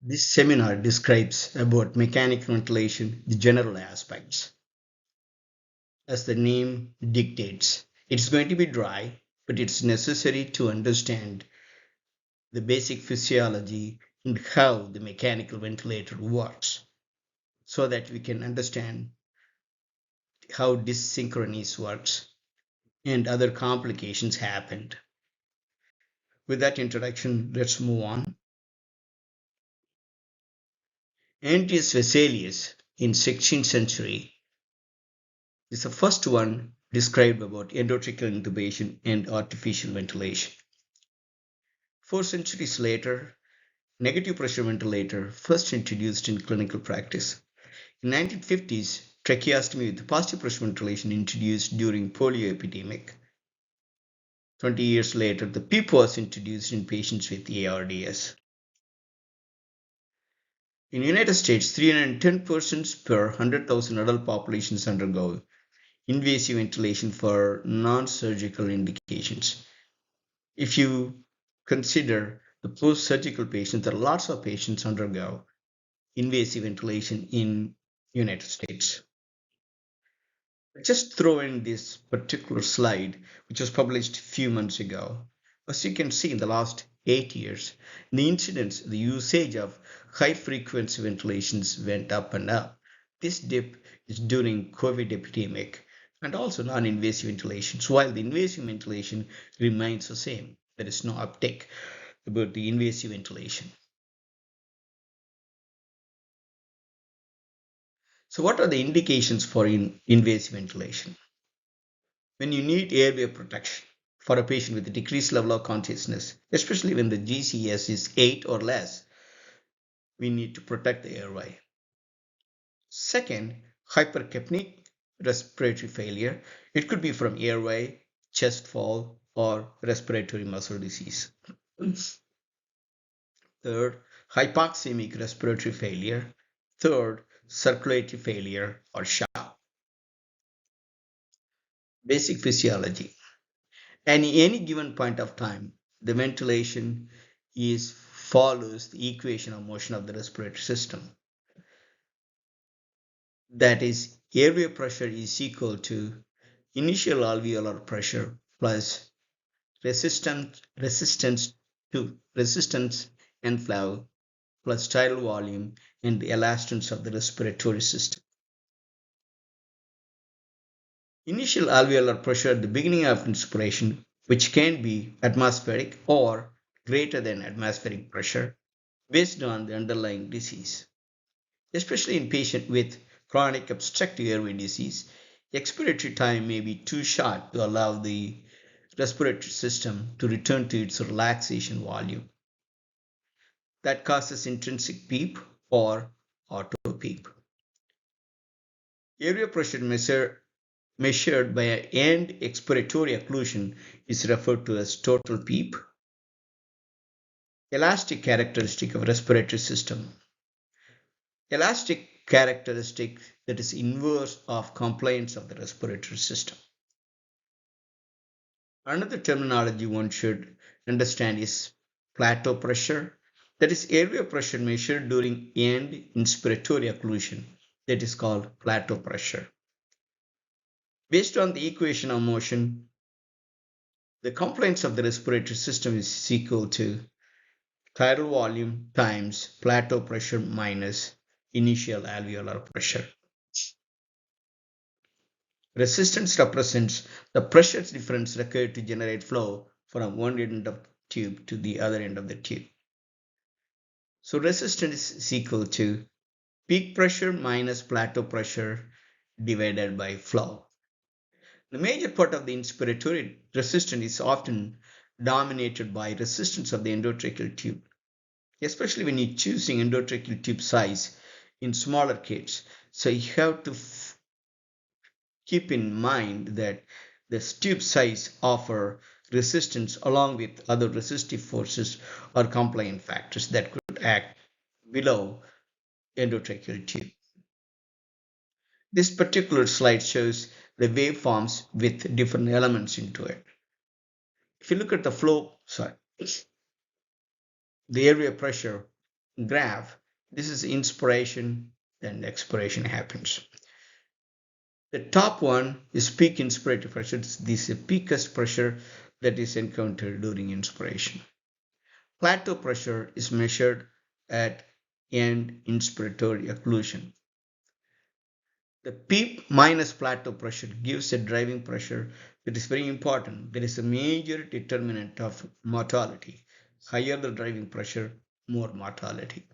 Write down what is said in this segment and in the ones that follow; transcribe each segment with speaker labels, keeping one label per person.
Speaker 1: This seminar describes about mechanical ventilation, the general aspects. As the name dictates, it's going to be dry, but it's necessary to understand the basic physiology and how the mechanical ventilator works so that we can understand how dysynchrony works and other complications happened. With that introduction, let's move on. Antius Vesalius in 16th century is the first one described about endotracheal intubation and artificial ventilation. 4 centuries later, negative pressure ventilator first introduced in clinical practice. In 1950s, tracheostomy with positive pressure ventilation introduced during polio epidemic. 20 years later, the PEEP was introduced in patients with ARDS. In the United States, 310 persons per 100,000 adult populations undergo invasive ventilation for non-surgical indications. If you consider the post-surgical patients, there are lots of patients undergo invasive ventilation in United States. Just throw in this particular slide, which was published a few months ago. As you can see, in the last 8 years, the incidence, the usage of high-frequency ventilations went up and up. This dip is during COVID epidemic and also non-invasive ventilations, while the invasive ventilation remains the same. There is no uptick about the invasive ventilation. So what are the indications for invasive ventilation? When you need airway protection for a patient with a decreased level of consciousness, especially when the GCS is 8 or less, we need to protect the airway. Second, hypercapnic respiratory failure. It could be from airway, chest fall, or respiratory muscle disease. Third, hypoxemic respiratory failure. Third, circulatory failure or shock. Basic physiology. At any given point of time, the ventilation follows the equation of motion of the respiratory system. That is, airway pressure is equal to initial alveolar pressure plus resistance and flow plus tidal volume and the elastance of the respiratory system. Initial alveolar pressure at the beginning of inspiration, which can be atmospheric or greater than atmospheric pressure based on the underlying disease. Especially in patients with chronic obstructive airway disease, expiratory time may be too short to allow the respiratory system to return to its relaxation volume. That causes intrinsic PEEP or auto PEEP. Airway pressure measured by an end expiratory occlusion is referred to as total PEEP. Elastic characteristic of respiratory system. Elastic characteristic that is inverse of compliance of the respiratory system. Another terminology one should understand is plateau pressure. That is airway pressure measured during end inspiratory occlusion. That is called plateau pressure. Based on the equation of motion, the compliance of the respiratory system is equal to tidal volume times plateau pressure minus initial alveolar pressure. Resistance represents the pressure difference required to generate flow from one end of the tube to the other end of the tube. So resistance is equal to peak pressure minus plateau pressure divided by flow. The major part of the inspiratory resistance is often dominated by resistance of the endotracheal tube, especially when you're choosing endotracheal tube size in smaller kids. So you have to keep in mind that the tube size offer resistance along with other resistive forces or compliant factors that could act below endotracheal tube. This particular slide shows the waveforms with different elements into it. If you look at the flow, the airway pressure graph, this is inspiration, then expiration happens. The top one is peak inspiratory pressure. This is the peakest pressure that is encountered during inspiration. Plateau pressure is measured at end inspiratory occlusion. The peak minus plateau pressure gives a driving pressure that is very important. There is a major determinant of mortality. Higher the driving pressure, more mortality.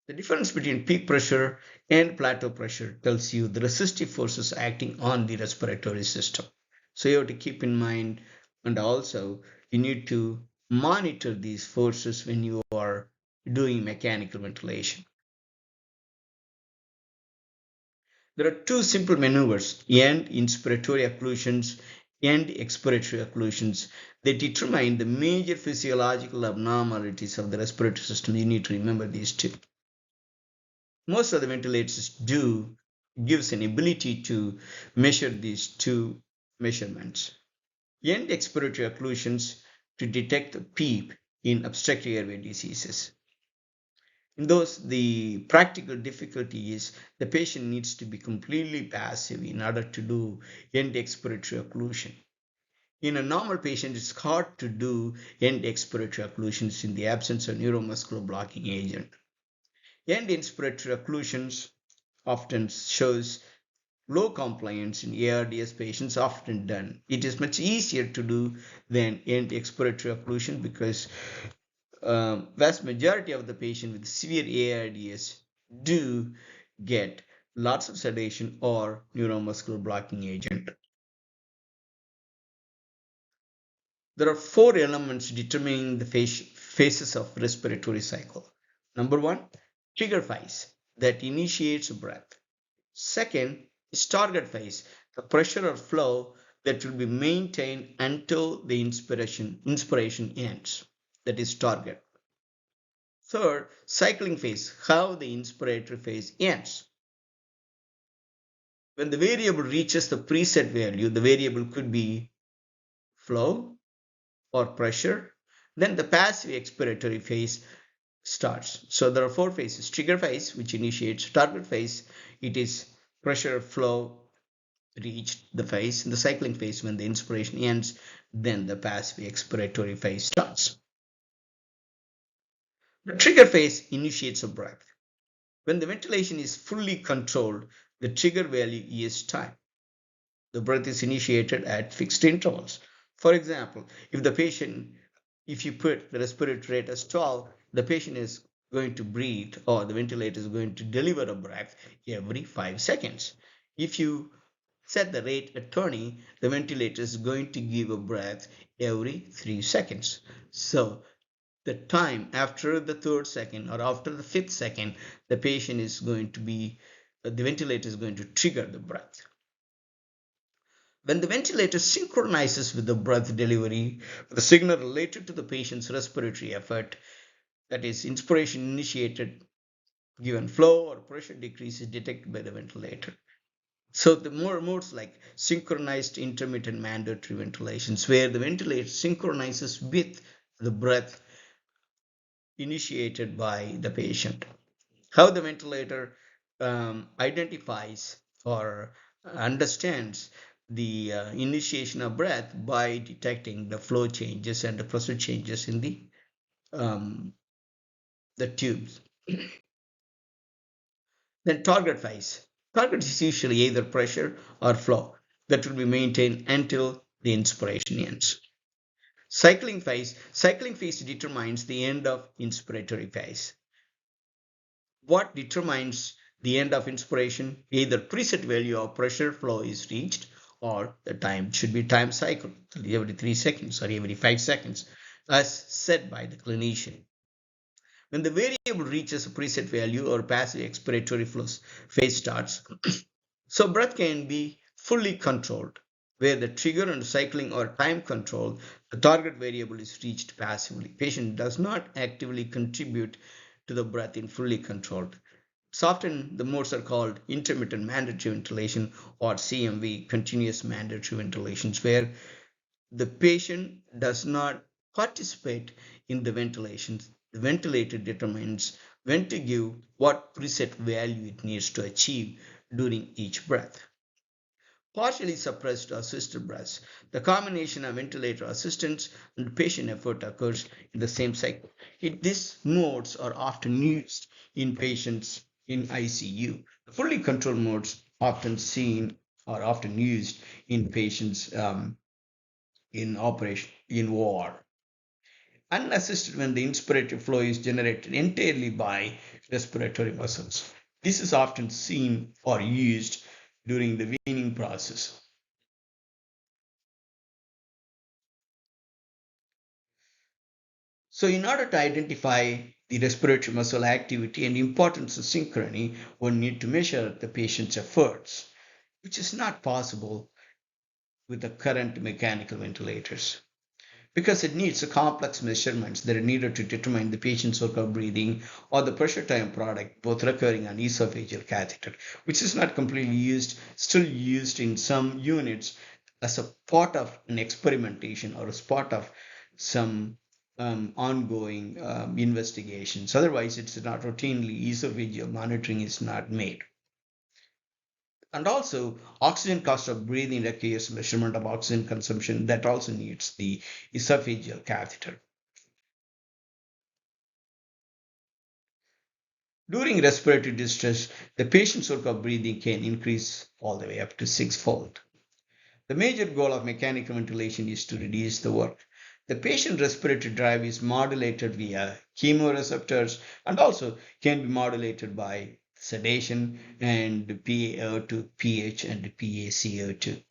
Speaker 1: The difference between peak pressure and plateau pressure tells you the resistive forces acting on the respiratory system. So you have to keep in mind, and also you need to monitor these forces when you are doing mechanical ventilation. There are two simple maneuvers, end inspiratory occlusions and expiratory occlusions. They determine the major physiological abnormalities of the respiratory system. You need to remember these two. Most of the ventilators gives an ability to measure these two measurements. End expiratory occlusions to detect the PEEP in obstructive airway diseases. In those, the practical difficulty is the patient needs to be completely passive in order to do end expiratory occlusion. In a normal patient, it's hard to do end expiratory occlusions in the absence of neuromuscular blocking agent. End inspiratory occlusions often shows low compliance in ARDS patients, often done. It is much easier to do than end expiratory occlusion because vast majority of the patient with severe ARDS do get lots of sedation or neuromuscular blocking agent. There are four elements determining the phases of respiratory cycle. Number one, trigger phase that initiates breath. Second is target phase, the pressure or flow that will be maintained until the inspiration ends. That is target. Third, cycling phase, how the inspiratory phase ends. When the variable reaches the preset value, the variable could be flow or pressure, then the passive expiratory phase starts. So there are four phases. Trigger phase, which initiates. Target phase, it is pressure flow reached the phase. In the cycling phase, when the inspiration ends, then the passive expiratory phase starts. The trigger phase initiates a breath. When the ventilation is fully controlled, the trigger value is time. The breath is initiated at fixed intervals. For example, if you put the respiratory rate as 12, the patient is going to breathe, or the ventilator is going to deliver a breath every 5 seconds. If you set the rate at 20, the ventilator is going to give a breath every 3 seconds. So the time after the third second or after the fifth second, the ventilator is going to trigger the breath. When the ventilator synchronizes with the breath delivery, the signal related to the patient's respiratory effort, that is inspiration initiated, given flow or pressure decrease, is detected by the ventilator. So the more modes like synchronized intermittent mandatory ventilations, where the ventilator synchronizes with the breath initiated by the patient. How the ventilator identifies or understands the initiation of breath by detecting the flow changes and the pressure changes in the tubes. Then target phase. Target is usually either pressure or flow that will be maintained until the inspiration ends. Cycling phase. Cycling phase determines the end of inspiratory phase. What determines the end of inspiration? Either preset value of pressure flow is reached, or the time should be time cycle, every 3 seconds or every 5 seconds, as said by the clinician. When the variable reaches a preset value or passive expiratory phase starts, so breath can be fully controlled. Where the trigger and cycling are time controlled, the target variable is reached passively. Patient does not actively contribute to the breath in fully controlled. So often the modes are called intermittent mandatory ventilation or CMV, continuous mandatory ventilations, where the patient does not participate in the ventilation. The ventilator determines when to give what preset value it needs to achieve during each breath. Partially suppressed or assisted breaths. The combination of ventilator assistance and patient effort occurs in the same cycle. These modes are often used in patients in ICU. The fully controlled modes often used in patients in operation in war. Unassisted when the inspiratory flow is generated entirely by respiratory muscles. This is often seen or used during the weaning process. So, in order to identify the respiratory muscle activity and importance of synchrony, one need to measure the patient's efforts, which is not possible with the current mechanical ventilators because it needs a complex measurements that are needed to determine the patient's work of breathing or the pressure time product, both recurring on esophageal catheter, which is not completely used, still used in some units as a part of an experimentation or as part of some ongoing investigations. Otherwise, it's not routinely esophageal monitoring is not made. And also, oxygen cost of breathing requires measurement of oxygen consumption that also needs the esophageal catheter. During respiratory distress, the patient's work of breathing can increase all the way up to sixfold. The major goal of mechanical ventilation is to reduce the work. The patient respiratory drive is modulated via chemoreceptors and also can be modulated by sedation and PaO2, pH, and PaCO2.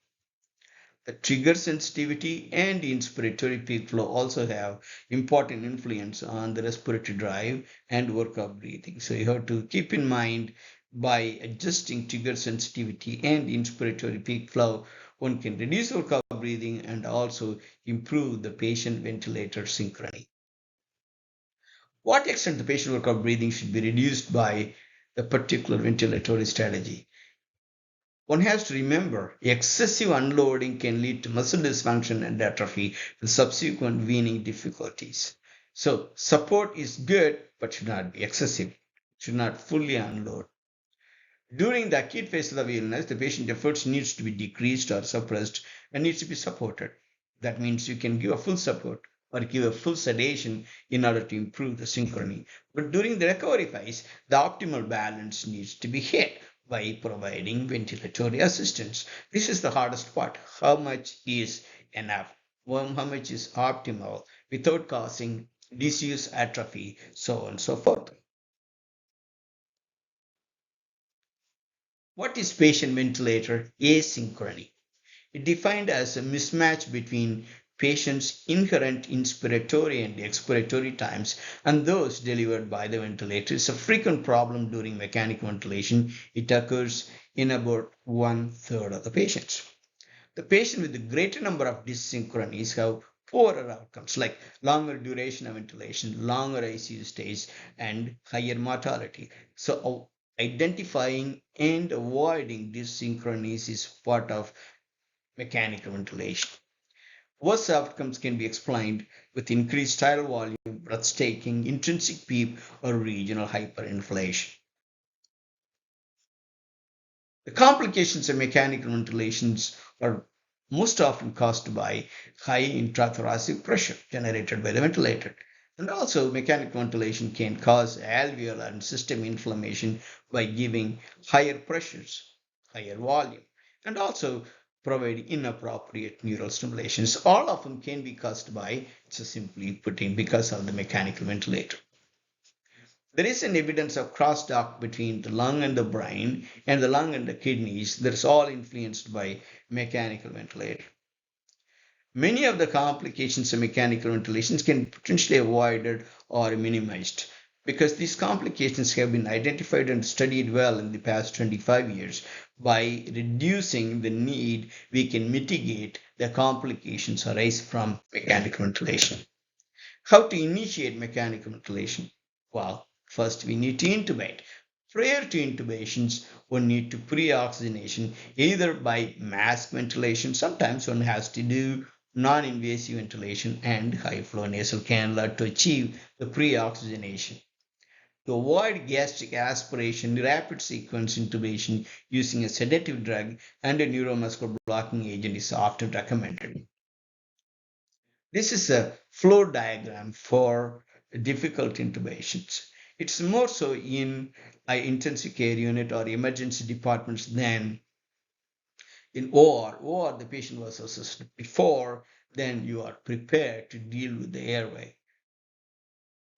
Speaker 1: The trigger sensitivity and inspiratory peak flow also have important influence on the respiratory drive and work of breathing. So you have to keep in mind by adjusting trigger sensitivity and inspiratory peak flow, one can reduce work of breathing and also improve the patient ventilator synchrony. What extent the patient work of breathing should be reduced by the particular ventilatory strategy? One has to remember excessive unloading can lead to muscle dysfunction and atrophy with subsequent weaning difficulties. So, support is good but should not be excessive, should not fully unload. During the acute phase of illness, the patient efforts needs to be decreased or suppressed and needs to be supported. That means you can give a full support or give a full sedation in order to improve the synchrony. But during the recovery phase, the optimal balance needs to be hit by providing ventilatory assistance. This is the hardest part. How much is enough? How much is optimal without causing disuse, atrophy, so on and so forth. What is patient ventilator asynchrony? It defined as a mismatch between patient's inherent inspiratory and expiratory times and those delivered by the ventilator. It's a frequent problem during mechanical ventilation. It occurs in about 1/3 of the patients. The patient with the greater number of dyssynchronies have poorer outcomes like longer duration of ventilation, longer ICU stays, and higher mortality. So identifying and avoiding dyssynchronies is part of mechanical ventilation. Worse outcomes can be explained with increased tidal volume, breathtaking, intrinsic PEEP, or regional hyperinflation. The complications of mechanical ventilations are most often caused by high intrathoracic pressure generated by the ventilator. And also, mechanical ventilation can cause alveolar and system inflammation by giving higher pressures, higher volume, and also provide inappropriate neural stimulations. All of them can be caused by, so simply putting, because of the mechanical ventilator. There is an evidence of crosstalk between the lung and the brain and the lung and the kidneys that is all influenced by mechanical ventilation. Many of the complications of mechanical ventilations can be potentially avoided or minimized because these complications have been identified and studied well in the past 25 years. By reducing the need, we can mitigate the complications arise from mechanical ventilation. How to initiate mechanical ventilation? Well, first we need to intubate. Prior to intubations, one need to pre-oxygenation either by mask ventilation. Sometimes one has to do non-invasive ventilation, and high-flow nasal cannula to achieve the pre-oxygenation. To avoid gastric aspiration, rapid sequence intubation using a sedative drug and a neuromuscular blocking agent is often recommended. This is a flow diagram for difficult intubations. It's more so in high intensive care unit or emergency departments than in OR. OR, the patient was assessed before, then you are prepared to deal with the airway.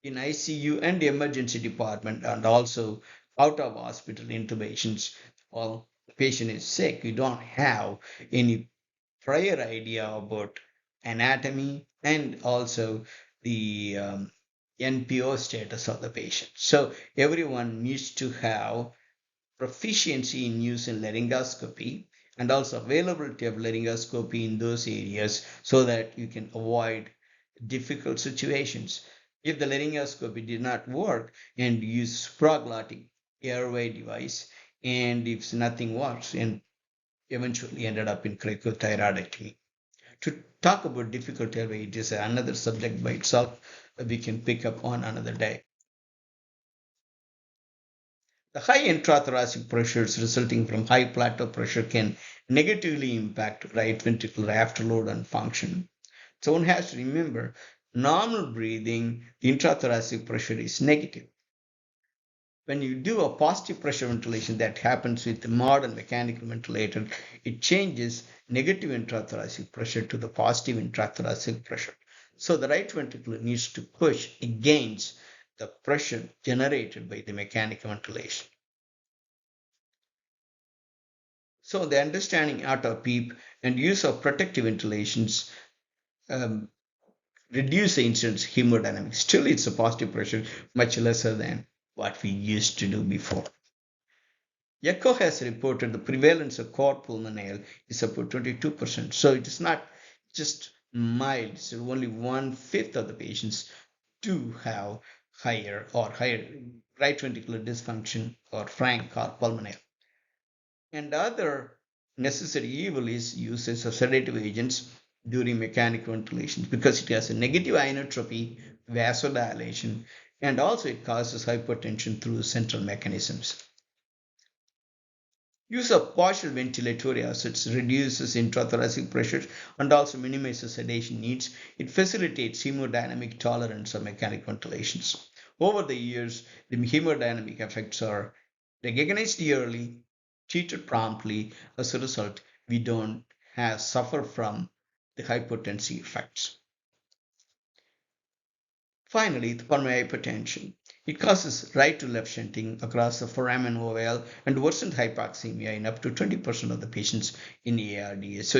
Speaker 1: In ICU and the emergency department, and also out of hospital intubations, while the patient is sick, you don't have any prior idea about anatomy and also the NPO status of the patient. So everyone needs to have proficiency in using laryngoscopy and also availability of laryngoscopy in those areas so that you can avoid difficult situations. If the laryngoscopy did not work and use supraglottic airway device, and if nothing works, and eventually ended up in cricothyroidectomy. To talk about difficult airway, it is another subject by itself that we can pick up on another day. The high intrathoracic pressures resulting from high plateau pressure can negatively impact right ventricular afterload and function. So one has to remember, normal breathing, the intrathoracic pressure is negative. When you do a positive pressure ventilation that happens with the modern mechanical ventilator, it changes negative intrathoracic pressure to the positive intrathoracic pressure. So the right ventricle needs to push against the pressure generated by the mechanical ventilation. So the understanding auto PEEP and use of protective ventilations reduce the incidence of hemodynamic. Still, it's a positive pressure, much lesser than what we used to do before. ECHO has reported the prevalence of cor pulmonale is about 22%. So it is not just mild, so only 1/5 of the patients do have higher right ventricular dysfunction or frank cor pulmonale. And the other necessary evil is usage of sedative agents during mechanical ventilation because it has a negative inotropy, vasodilation, and also it causes hypertension through central mechanisms. Use of partial ventilatory assets reduces intrathoracic pressure and also minimizes sedation needs. It facilitates hemodynamic tolerance of mechanical ventilations. Over the years, the hemodynamic effects are recognized early, treated promptly. As a result, we don't suffer from the hypotensive effects. Finally, the pulmonary hypertension. It causes right to left shunting across the foramen ovale and worsened hypoxemia in up to 20% of the patients in ARDS. So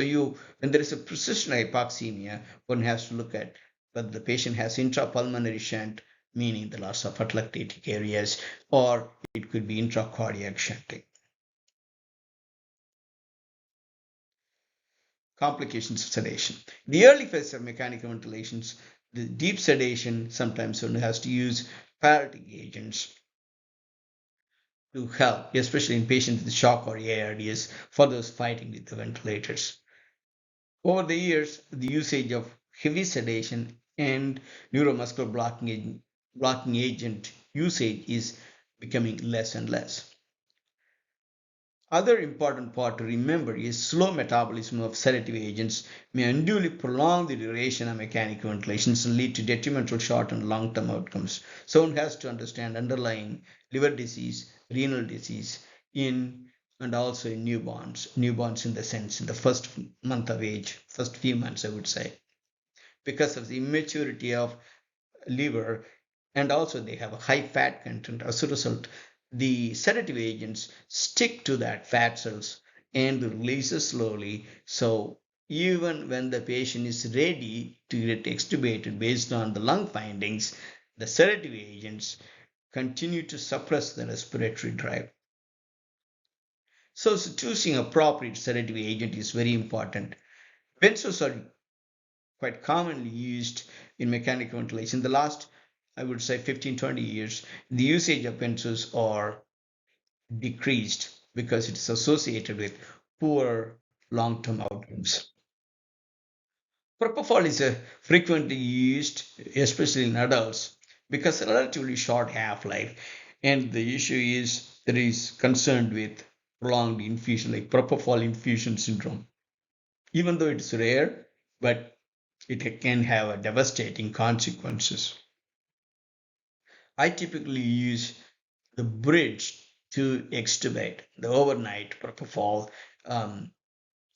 Speaker 1: when there is a persistent hypoxemia, one has to look at whether the patient has intrapulmonary shunt, meaning the loss of atelectatic areas, or it could be intracardiac shunting. Complications of sedation. In the early phase of mechanical ventilations, the deep sedation sometimes one has to use paralytic agents to help, especially in patients with shock or ARDS, for those fighting with the ventilators. Over the years, the usage of heavy sedation and neuromuscular blocking agent usage is becoming less and less. Other important part to remember is slow metabolism of sedative agents may unduly prolong the duration of mechanical ventilations and lead to detrimental short and long-term outcomes. So one has to understand underlying liver disease, renal disease and also in newborns in the sense in the first month of age, first few months I would say, because of the immaturity of liver and also they have a high fat content. As a result, the sedative agents stick to that fat cells and releases slowly. So even when the patient is ready to get extubated based on the lung findings, the sedative agents continue to suppress the respiratory drive. So choosing appropriate sedative agent is very important. Benzos are quite commonly used in mechanical ventilation. The last, I would say 15-20 years, the usage of benzos are decreased because it is associated with poor long-term outcomes. Propofol is frequently used, especially in adults, because a relatively short half-life, and the issue is there is concern with prolonged infusion, like propofol infusion syndrome. Even though it's rare, but it can have a devastating consequences. I typically use the bridge to extubate the overnight propofol um,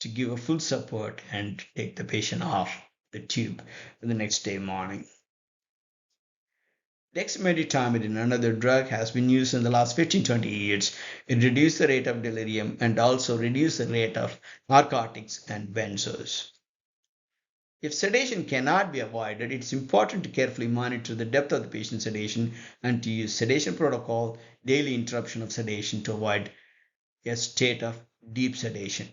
Speaker 1: to give a full support and take the patient off the tube the next day morning. Dexmedetomidine, another drug, has been used in the last 15-20 years. It reduced the rate of delirium and also reduced the rate of narcotics and benzos. If sedation cannot be avoided, it's important to carefully monitor the depth of the patient's sedation and to use sedation protocol, daily interruption of sedation to avoid a state of deep sedation.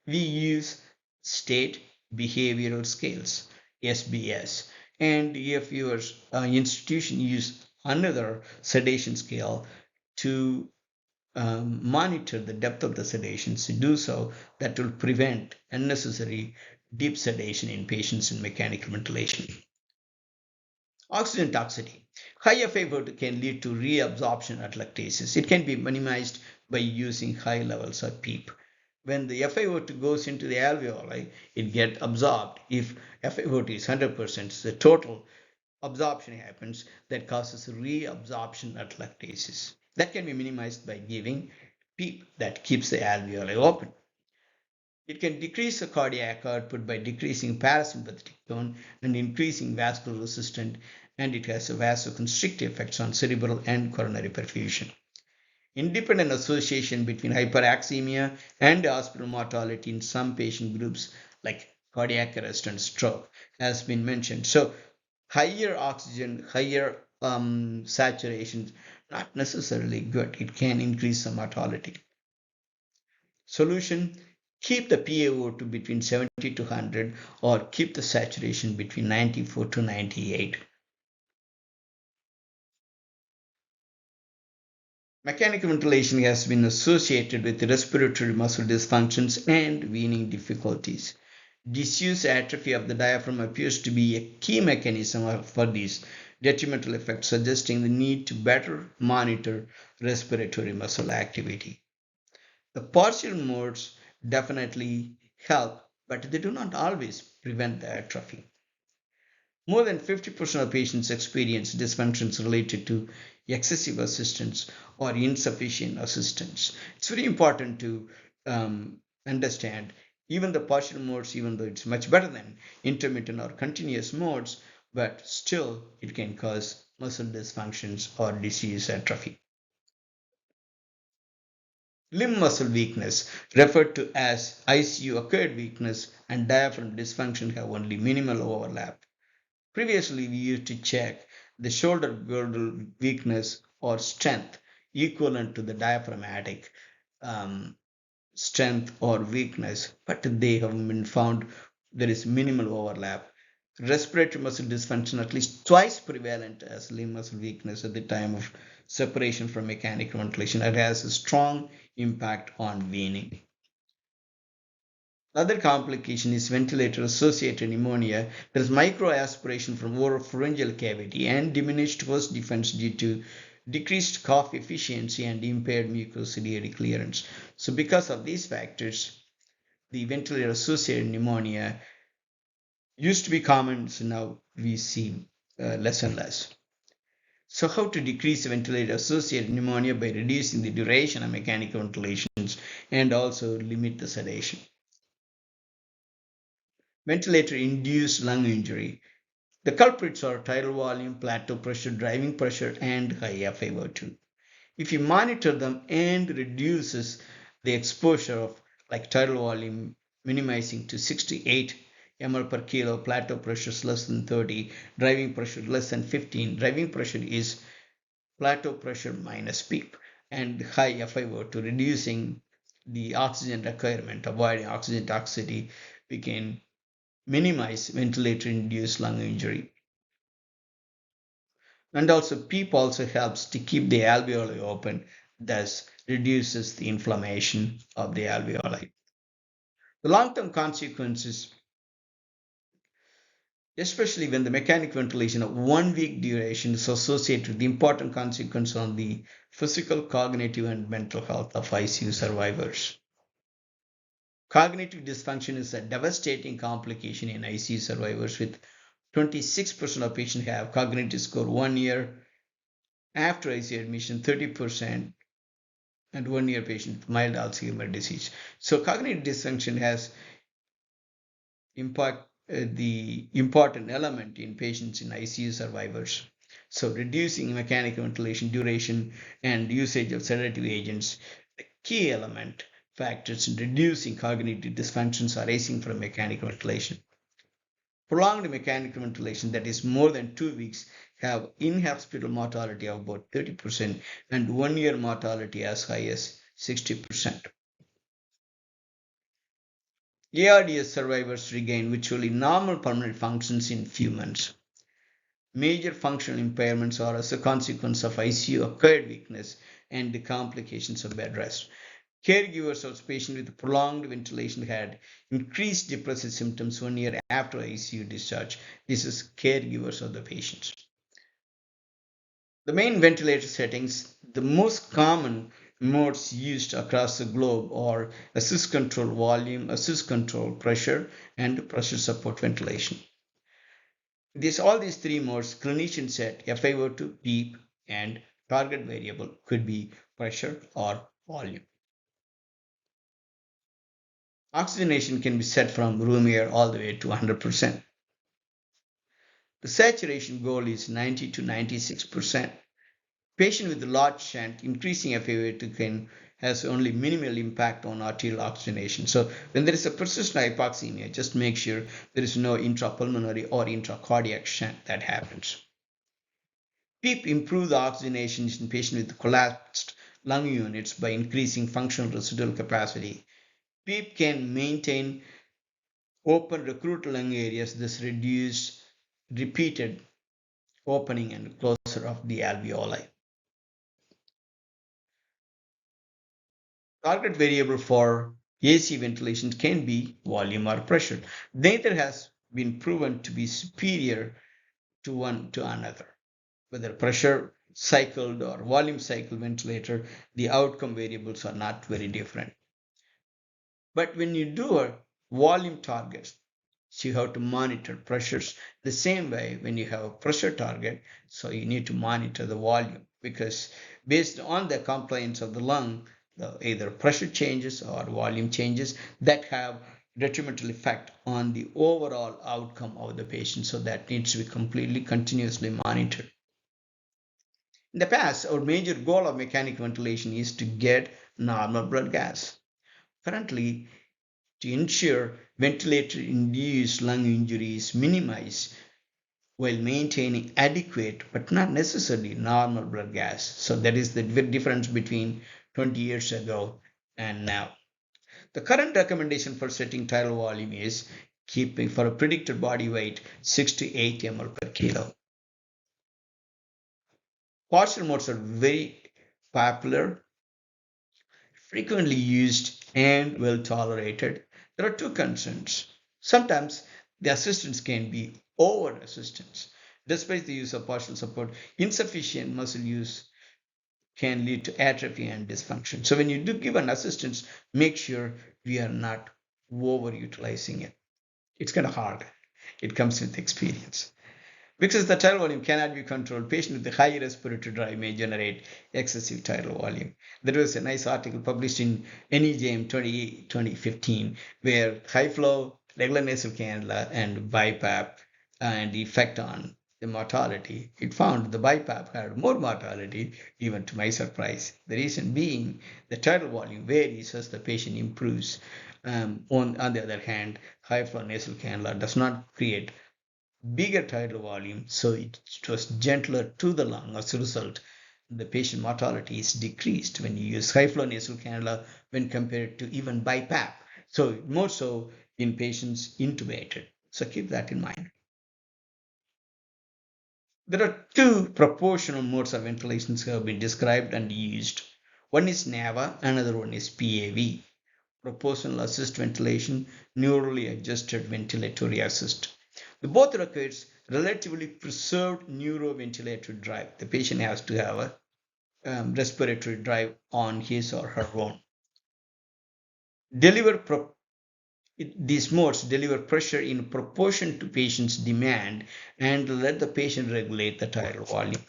Speaker 1: We use state behavioral scales, SBS, and if your institution use another sedation scale to monitor the depth of the sedation, to do so, that will prevent unnecessary deep sedation in patients in mechanical ventilation. Oxygen toxicity. High FiO2 can lead to reabsorption atelectasis. It can be minimized by using high levels of PEEP. When the FiO2 goes into the alveoli, it gets absorbed. If FiO2 is 100%, the total absorption happens that causes reabsorption atelectasis. That can be minimized by giving PEEP that keeps the alveoli open. It can decrease the cardiac output by decreasing parasympathetic tone and increasing vascular resistance, and it has a vasoconstrictive effects on cerebral and coronary perfusion. Independent association between hyperaxemia and hospital mortality in some patient groups like cardiac arrest and stroke has been mentioned. So higher oxygen, higher saturation, not necessarily good. It can increase the mortality. Solution: keep the PaO2 between 70 to 100 or keep the saturation between 94 to 98. Mechanical ventilation has been associated with respiratory muscle dysfunctions and weaning difficulties. Disuse atrophy of the diaphragm appears to be a key mechanism for these detrimental effects, suggesting the need to better monitor respiratory muscle activity. The partial modes definitely help, but they do not always prevent the atrophy. More than 50% of patients experience dysfunctions related to excessive assistance or insufficient assistance. It's very important to understand even the partial modes, even though it's much better than intermittent or continuous modes, but still it can cause muscle dysfunctions or disease atrophy. Limb muscle weakness, referred to as ICU acquired weakness, and diaphragm dysfunction have only minimal overlap. Previously, we used to check the shoulder girdle weakness or strength equivalent to the diaphragmatic strength or weakness, but they have been found there is minimal overlap. Respiratory muscle dysfunction at least twice prevalent as limb muscle weakness at the time of separation from mechanical ventilation. It has a strong impact on weaning. Other complication is ventilator-associated pneumonia. There is microaspiration from oropharyngeal cavity and diminished host defense due to decreased cough efficiency and impaired mucociliary clearance. So because of these factors, the ventilator-associated pneumonia used to be common, so now we see less and less. So how to decrease ventilator-associated pneumonia? By reducing the duration of mechanical ventilations and also limit the sedation. Ventilator-induced lung injury. The culprits are tidal volume, plateau pressure, driving pressure, and high FiO2. If you monitor them and reduces the exposure of like tidal volume minimizing to 68 ml per kilo, plateau pressure is less than 30, driving pressure less than 15. Driving pressure is plateau pressure minus PEEP, and high FiO2, reducing the oxygen requirement, avoiding oxygen toxicity, we can minimize ventilator-induced lung injury. And also PEEP also helps to keep the alveoli open, thus reduces the inflammation of the alveoli. The long-term consequences especially when the mechanic ventilation of 1 week duration is associated with the important consequence on the physical, cognitive, and mental health of ICU survivors. Cognitive dysfunction is a devastating complication in ICU survivors, with 26% of patients have cognitive score 1 year after ICU admission, 30% and 1 year patient with mild Alzheimer's disease. So cognitive dysfunction has the important element in patients in ICU survivors. So reducing mechanical ventilation duration and usage of sedative agents, the key element factors in reducing cognitive dysfunctions arising from mechanical ventilation. Prolonged mechanical ventilation, that is more than 2 weeks, have in-hospital mortality of about 30% and 1 year mortality as high as 60%. ARDS survivors regain virtually normal pulmonary functions in few months. Major functional impairments are as a consequence of ICU acquired weakness and the complications of bed rest. Caregivers of patients with prolonged ventilation had increased depressive symptoms 1 year after ICU discharge. This is caregivers of the patients. The main ventilator settings, the most common modes used across the globe are assist control volume, assist control pressure, and pressure support ventilation. All these three modes, clinicians set FiO2, PEEP, and target variable could be pressure or volume. Oxygenation can be set from room air all the way to 100%. The saturation goal is 90 to 96%. Patient with large shunt, increasing FiO2 has only minimal impact on arterial oxygenation. So when there is a persistent hypoxemia, just make sure there is no intrapulmonary or intracardiac shunt that happens. PEEP improves the oxygenation in patients with collapsed lung units by increasing functional residual capacity. PEEP can maintain open recruit lung areas, thus reduce repeated opening and closure of the alveoli. Target variable for AC ventilation can be volume or pressure. Neither has been proven to be superior to one to another. Whether pressure cycled or volume cycled ventilator, the outcome variables are not very different. But when you do a volume target, so you have to monitor pressures the same way when you have a pressure target, so you need to monitor the volume, because based on the compliance of the lung, either pressure changes or volume changes that have detrimental effect on the overall outcome of the patient. So that needs to be completely continuously monitored. In the past, our major goal of mechanical ventilation is to get normal blood gas. Currently, to ensure ventilator-induced lung injury is minimized while maintaining adequate but not necessarily normal blood gas. So that is the difference between 20 years ago and now. The current recommendation for setting tidal volume is keeping for a predicted body weight 6 to 8 ml per kilo. Partial modes are very popular, frequently used, and well tolerated. There are two concerns. Sometimes the assistance can be over assistance. Despite the use of partial support, insufficient muscle use can lead to atrophy and dysfunction. So when you do give an assistance, make sure we are not overutilizing it. It's kind of hard. It comes with experience. Because the tidal volume cannot be controlled, patients with a high respiratory drive may generate excessive tidal volume. There was a nice article published in NEJM 2015 where high flow, regular nasal cannula, and BiPAP and the effect on the mortality. It found the BiPAP had more mortality, even to my surprise. The reason being the tidal volume varies as the patient improves. On the other hand, high flow nasal cannula does not create bigger tidal volume, so it was gentler to the lung. As a result, the patient mortality is decreased when you use high flow nasal cannula when compared to even BiPAP. So more so in patients intubated. So keep that in mind. There are two proportional modes of ventilation that have been described and used. One is NAVA, another one is PAV. Proportional assist ventilation, neurally adjusted ventilatory assist. Both requires relatively preserved neuroventilator drive. The patient has to have a respiratory drive on his or her own. These modes deliver pressure in proportion to patient's demand and let the patient regulate the tidal volume.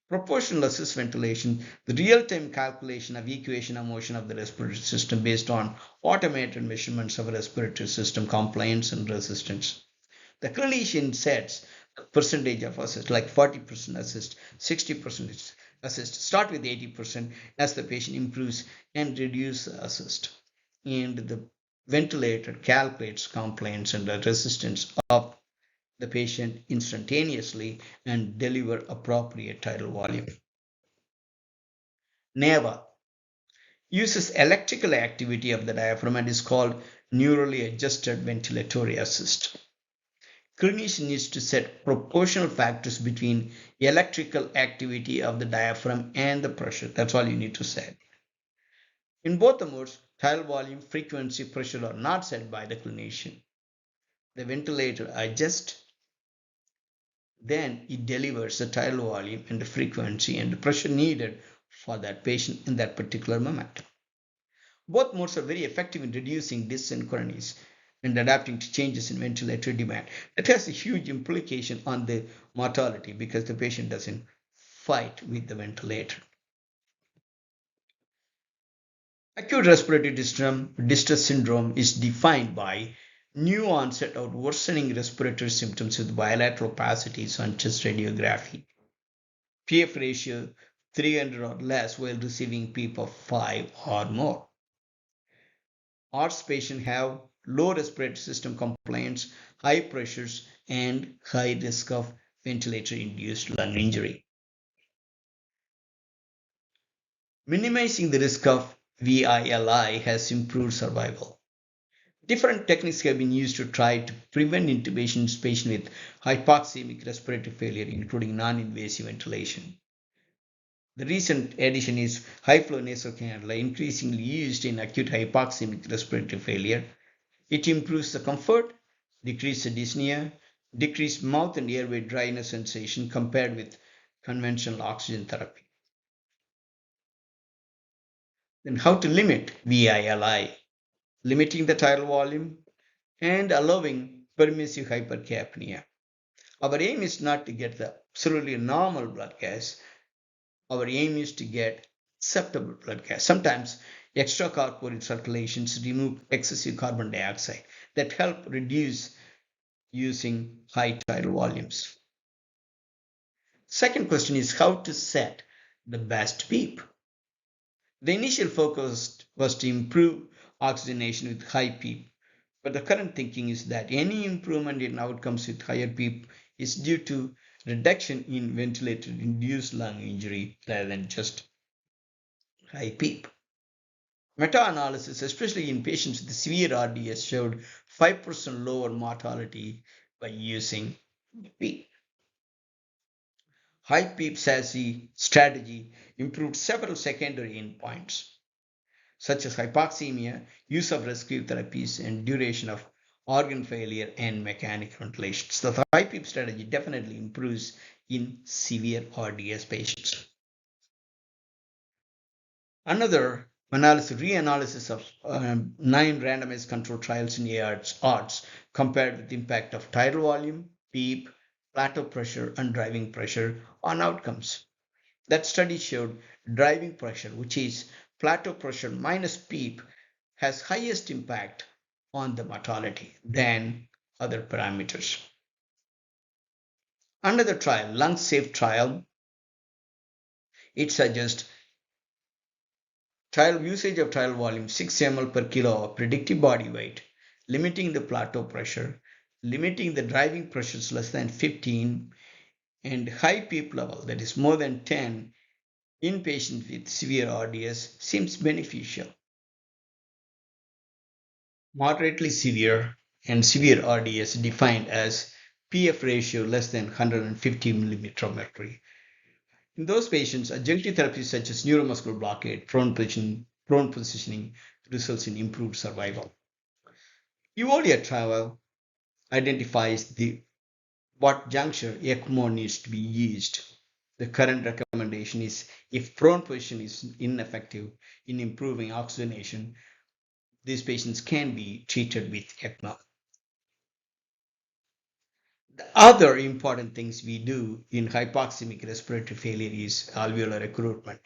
Speaker 1: Proportional assist ventilation, the real-time calculation of equation of motion of the respiratory system based on automated measurements of respiratory system compliance and resistance. The clinician sets percentage of assist, like 40% assist, 60% assist. Start with 80% as the patient improves and reduce the assist. And the ventilator calculates compliance and the resistance of the patient instantaneously and deliver appropriate tidal volume. NEVA uses electrical activity of the diaphragm and is called neurally adjusted ventilatory assist. Clinician needs to set proportional factors between electrical activity of the diaphragm and the pressure. That's all you need to set. In both the modes, tidal volume, frequency, pressure are not set by the clinician. The ventilator adjusts, then it delivers the tidal volume and the frequency and the pressure needed for that patient in that particular moment. Both modes are very effective in reducing dysynchronies and adapting to changes in ventilator demand. That has a huge implication on the mortality because the patient doesn't fight with the ventilator. Acute respiratory distress syndrome is defined by new onset or worsening respiratory symptoms with bilateral opacities on chest radiography. PF ratio 300 or less while receiving PEEP of 5 or more. ARDS patients have low respiratory system compliance, high pressures, and high risk of ventilator-induced lung injury. Minimizing the risk of VILI has improved survival. Different techniques have been used to try to prevent intubation in patients with hypoxemic respiratory failure, including non-invasive ventilation. The recent addition is high-flow nasal cannula, increasingly used in acute hypoxemic respiratory failure. It improves the comfort, decreases dyspnea, decreases mouth and airway dryness sensation compared with conventional oxygen therapy. Then how to limit VILI? Limiting the tidal volume and allowing permissive hypercapnia. Our aim is not to get the absolutely normal blood gas. Our aim is to get acceptable blood gas. Sometimes extracorporeal circulations remove excessive carbon dioxide that help reduce using high tidal volumes. Second question is how to set the best PEEP. The initial focus was to improve oxygenation with high PEEP, but the current thinking is that any improvement in outcomes with higher PEEP is due to reduction in ventilator-induced lung injury rather than just high PEEP. Meta-analysis, especially in patients with severe ARDS, showed 5% lower mortality by using PEEP. High PEEP SASI strategy improved several secondary endpoints, such as hypoxemia, use of rescue therapies, and duration of organ failure and mechanical ventilation. So the high PEEP strategy definitely improves in severe RDS patients. Another reanalysis of 9 randomized controlled trials in ARDS compared with the impact of tidal volume, PEEP, plateau pressure, and driving pressure on outcomes. That study showed driving pressure, which is plateau pressure minus PEEP, has highest impact on the mortality than other parameters. Another trial, lung safe trial, it suggests usage of tidal volume 6 ml per kilo of predictive body weight, limiting the plateau pressure, limiting the driving pressures less than 15, and high PEEP level, that is more than 10, in patients with severe RDS seems beneficial. Moderately severe and severe RDS defined as PF ratio less than 150 mm of mercury. In those patients, adjunctive therapies such as neuromuscular blockade, prone positioning results in improved survival. Evolia trial identifies what juncture ECMO needs to be used. The current recommendation is if prone position is ineffective in improving oxygenation, these patients can be treated with ECMO. The other important things we do in hypoxemic respiratory failure is alveolar recruitment.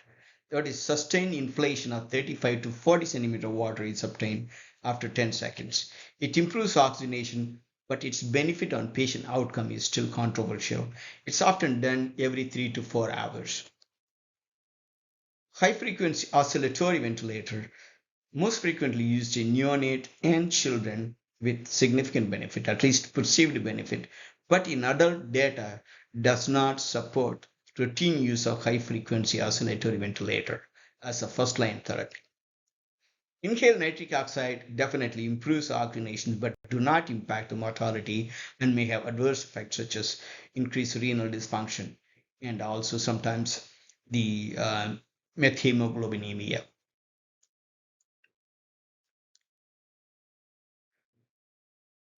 Speaker 1: That is, sustained inflation of 35 to 40 centimeter water is obtained after 10 seconds. It improves oxygenation, but its benefit on patient outcome is still controversial. It's often done every 3 to 4 hours. High frequency oscillatory ventilator, most frequently used in neonate and children with significant benefit, at least perceived benefit, but in adult data does not support routine use of high frequency oscillatory ventilator as a first line therapy. Inhaled nitric oxide definitely improves oxygenation but do not impact the mortality and may have adverse effects such as increased renal dysfunction and also sometimes the methemoglobinemia.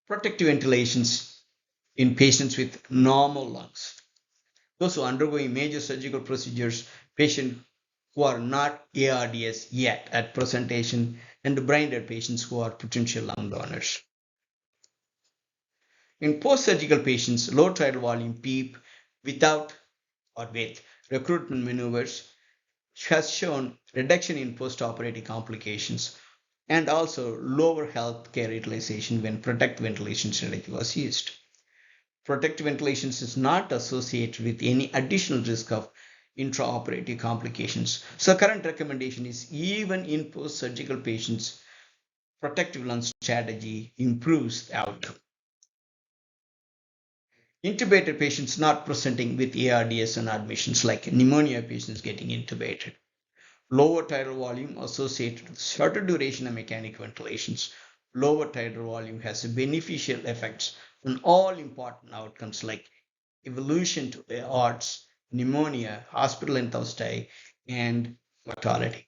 Speaker 1: Protective ventilations in patients with normal lungs. Those who are undergoing major surgical procedures, patients who are not ARDS yet at presentation, and brain dead patients who are potential lung donors. In post-surgical patients, low tidal volume PEEP without or with recruitment maneuvers has shown reduction in post-operative complications and also lower healthcare utilization when protective ventilation strategy was used. Protective ventilation is not associated with any additional risk of intraoperative complications. So current recommendation is even in post-surgical patients, protective lung strategy improves the outcome. Intubated patients not presenting with ARDS and admissions like pneumonia patients getting intubated. Lower tidal volume associated with shorter duration of mechanical ventilations. Lower tidal volume has beneficial effects on all important outcomes like evolution to ARDS, pneumonia, hospital length of stay, and mortality.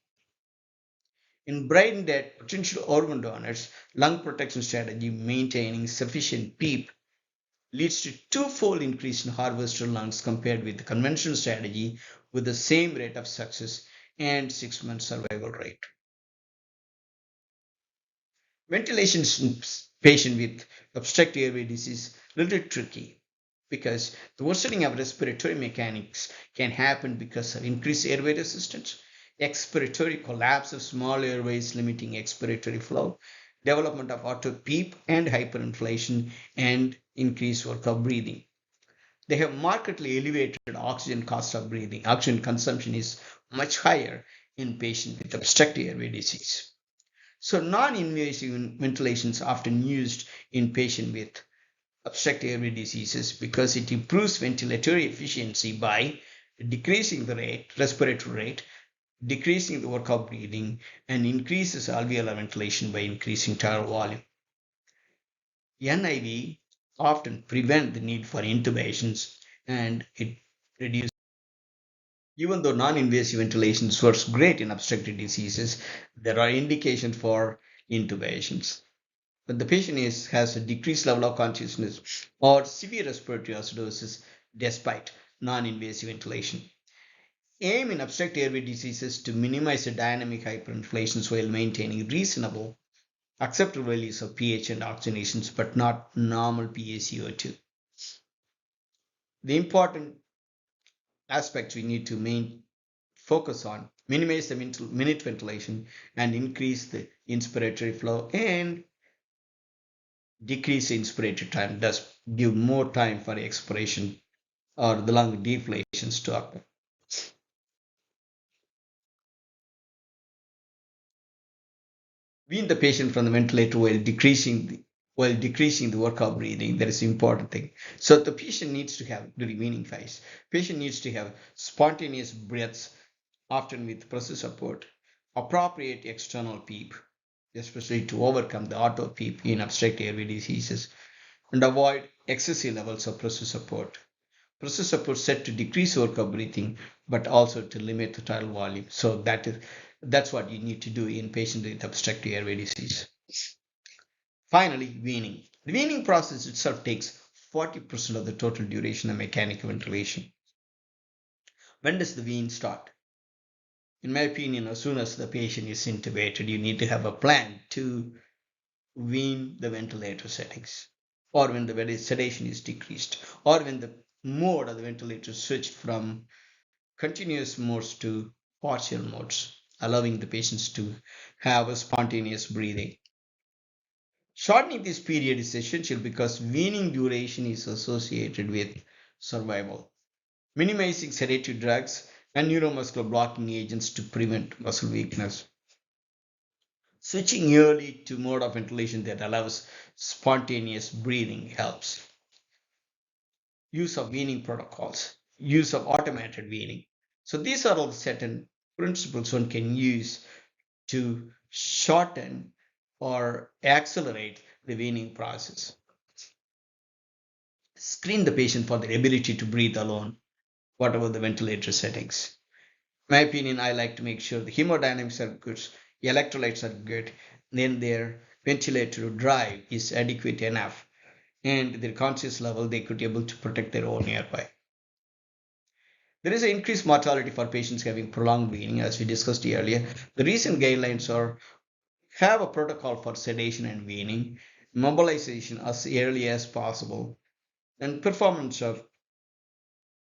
Speaker 1: In brain dead potential organ donors, lung protection strategy maintaining sufficient PEEP leads to twofold increase in harvester lungs compared with the conventional strategy with the same rate of success and 6-month survival rate. Ventilation in patient with obstructive airway disease is a little tricky because the worsening of respiratory mechanics can happen because of increased airway resistance, expiratory collapse of small airways limiting expiratory flow, development of auto PEEP and hyperinflation, and increased work of breathing. They have markedly elevated oxygen cost of breathing. Oxygen consumption is much higher in patients with obstructive airway disease. So non-invasive ventilation is often used in patients with obstructive airway diseases because it improves ventilatory efficiency by decreasing the respiratory rate, decreasing the work of breathing, and increases alveolar ventilation by increasing tidal volume. NIV often prevent the need for intubations and it reduces. Even though non-invasive ventilation works great in obstructive diseases, there are indications for intubations. When the patient has a decreased level of consciousness or severe respiratory acidosis despite non-invasive ventilation. Aim in obstructive airway diseases to minimize the dynamic hyperinflations while maintaining reasonable, acceptable values of pH and oxygenations, but not normal PaCO2. The important aspects we need to focus on: minimize the minute ventilation and increase the inspiratory flow, and decrease the inspiratory time, thus give more time for expiration or the lung deflations to occur. Wean the patient from the ventilator while decreasing the work of breathing. That is the important thing. So the patient needs to have, during weaning phase, patient needs to have spontaneous breaths, often with pressor support, appropriate external PEEP, especially to overcome the auto PEEP in obstructive airway diseases, and avoid excessive levels of pressor support. Pressor support set to decrease work of breathing, but also to limit the tidal volume. So that's what you need to do in patients with obstructive airway disease. Finally, weaning. The weaning process itself takes 40% of the total duration of mechanical ventilation. When does the wean start? In my opinion, as soon as the patient is intubated, you need to have a plan to wean the ventilator settings, or when the sedation is decreased, or when the mode of the ventilator switched from continuous modes to partial modes, allowing the patients to have a spontaneous breathing. Shortening this period is essential because weaning duration is associated with survival. Minimizing sedative drugs and neuromuscular blocking agents to prevent muscle weakness. Switching early to mode of ventilation that allows spontaneous breathing helps. Use of weaning protocols, use of automated weaning. So these are all certain principles one can use to shorten or accelerate the weaning process. Screen the patient for their ability to breathe alone, whatever the ventilator settings. In my opinion, I like to make sure the hemodynamics are good, the electrolytes are good, then their ventilator drive is adequate enough, and their conscious level, they could be able to protect their own airway. There is an increased mortality for patients having prolonged weaning, as we discussed earlier. The recent guidelines are have a protocol for sedation and weaning, mobilization as early as possible, and performance of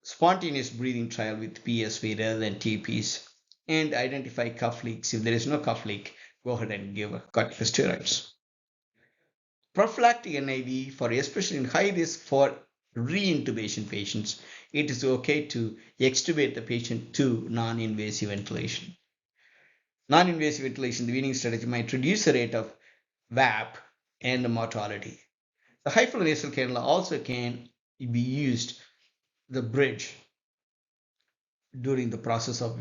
Speaker 1: spontaneous breathing trial with PSV rather than TPs, and identify cuff leaks. If there is no cuff leak, go ahead and give corticosteroids. Prophylactic NIV, for especially in high risk for reintubation patients, it is okay to extubate the patient to non-invasive ventilation. Non-invasive ventilation, the weaning strategy, might reduce the rate of VAP and mortality. The high flow nasal cannula also can be used the bridge during the process of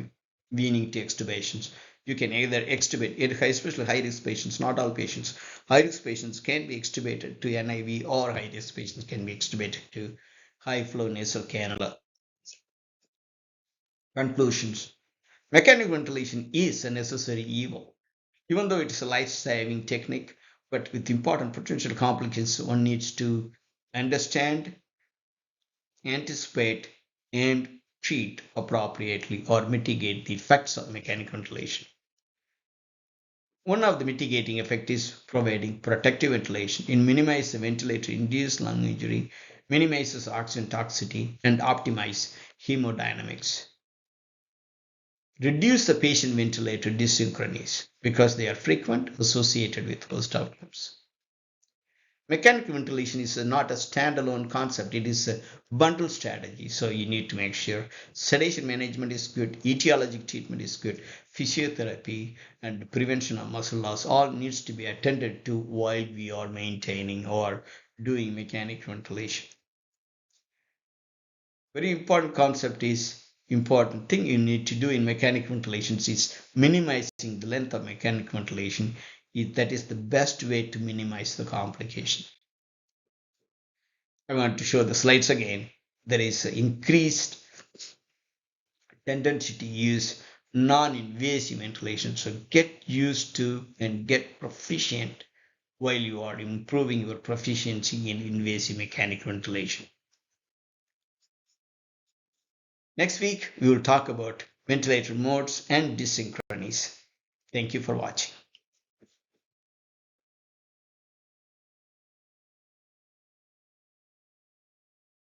Speaker 1: weaning to extubations. You can either extubate, especially high-risk patients, not all patients. High-risk patients can be extubated to NIV, or high-risk patients can be extubated to high-flow nasal cannula. Conclusions. Mechanical ventilation is a necessary evil. Even though it is a life-saving technique, but with important potential complications, one needs to understand, anticipate, and treat appropriately or mitigate the effects of mechanical ventilation. One of the mitigating effects is providing protective ventilation. It minimizes the ventilator-induced lung injury, minimizes oxygen toxicity, and optimizes hemodynamics. Reduce the patient-ventilator dyssynchronies because they are frequent, associated with worst outcomes. Mechanical ventilation is not a standalone concept, it is a bundle strategy. So you need to make sure sedation management is good, etiologic treatment is good, physiotherapy and prevention of muscle loss all needs to be attended to while we are maintaining or doing mechanical ventilation. Very important concept is important thing you need to do in mechanical ventilation is minimizing the length of mechanical ventilation. That is the best way to minimize the complication. I want to show the slides again. There is an increased tendency to use non-invasive ventilation. So get used to and get proficient while you are improving your proficiency in invasive mechanical ventilation. Next week, we will talk about ventilator modes and dysynchronies. Thank you for watching.